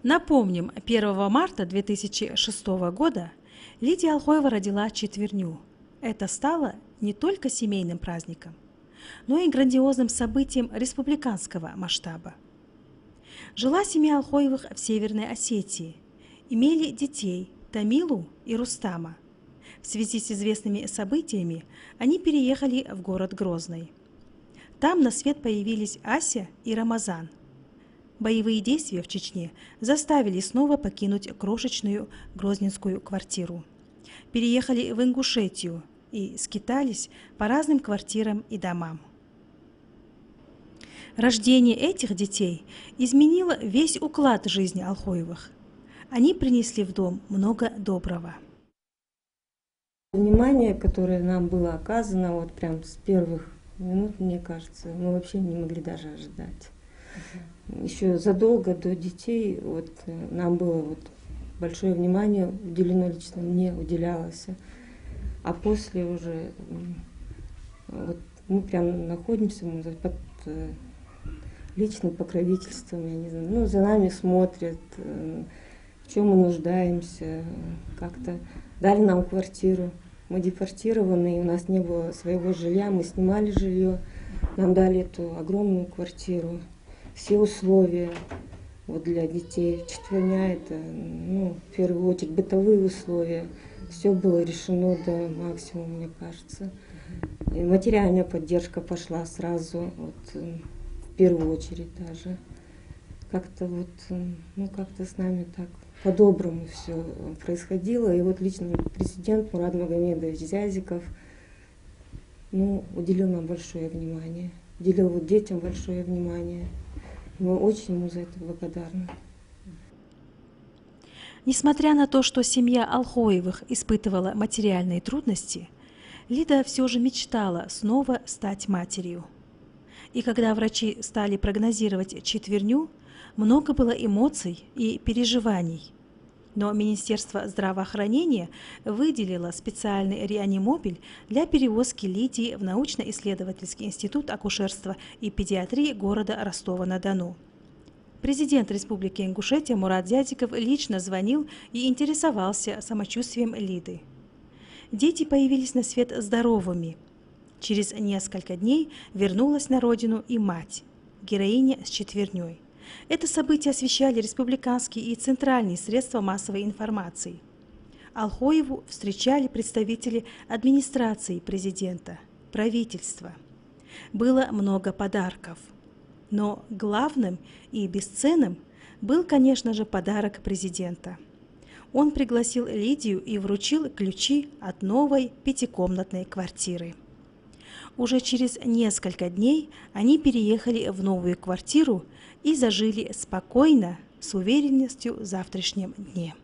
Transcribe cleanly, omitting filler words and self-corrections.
Напомним, 1 марта 2006 года Лидия Алхоева родила четверню. Это стало не только семейным праздником, но и грандиозным событием республиканского масштаба. Жила семья Алхоевых в Северной Осетии. Имели детей Тамилу и Рустама. В связи с известными событиями они переехали в город Грозный. Там на свет появились Ася и Рамазан. Боевые действия в Чечне заставили снова покинуть крошечную грозненскую квартиру. Переехали в Ингушетию и скитались по разным квартирам и домам. Рождение этих детей изменило весь уклад жизни Алхоевых. Они принесли в дом много доброго. Внимание, которое нам было оказано вот прям с первых минут, мне кажется, мы вообще не могли даже ожидать. Еще задолго до детей вот нам было вот большое внимание уделено, лично мне уделялось, а после уже вот мы прям находимся под личным покровительством, я не знаю, ну, за нами смотрят, в чем мы нуждаемся, как-то дали нам квартиру. Мы депортированы, и у нас не было своего жилья, мы снимали жилье, нам дали эту огромную квартиру, все условия вот для детей. Четверня это, ну, в первую очередь, бытовые условия. Все было решено до максимума, мне кажется. И материальная поддержка пошла сразу, вот, в первую очередь даже. Как-то вот, ну, как-то с нами так по-доброму все происходило. И вот лично президент Мурат Магомедович Зязиков, ну, уделил нам большое внимание, уделил вот детям большое внимание. Мы очень ему за это благодарны. Несмотря на то, что семья Алхоевых испытывала материальные трудности, Лида все же мечтала снова стать матерью. И когда врачи стали прогнозировать четверню, много было эмоций и переживаний. Но Министерство здравоохранения выделило специальный реанимобиль для перевозки Лидии в научно-исследовательский институт акушерства и педиатрии города Ростова-на-Дону. Президент Республики Ингушетия Мурат Зязиков лично звонил и интересовался самочувствием Лиды. Дети появились на свет здоровыми. Через несколько дней вернулась на родину и мать, героиня с четверней. Это событие освещали республиканские и центральные средства массовой информации. Алхоеву встречали представители администрации президента, правительства. Было много подарков. Но главным и бесценным был, конечно же, подарок президента. Он пригласил Лидию и вручил ключи от новой пятикомнатной квартиры. Уже через несколько дней они переехали в новую квартиру и зажили спокойно, с уверенностью в завтрашнем дне.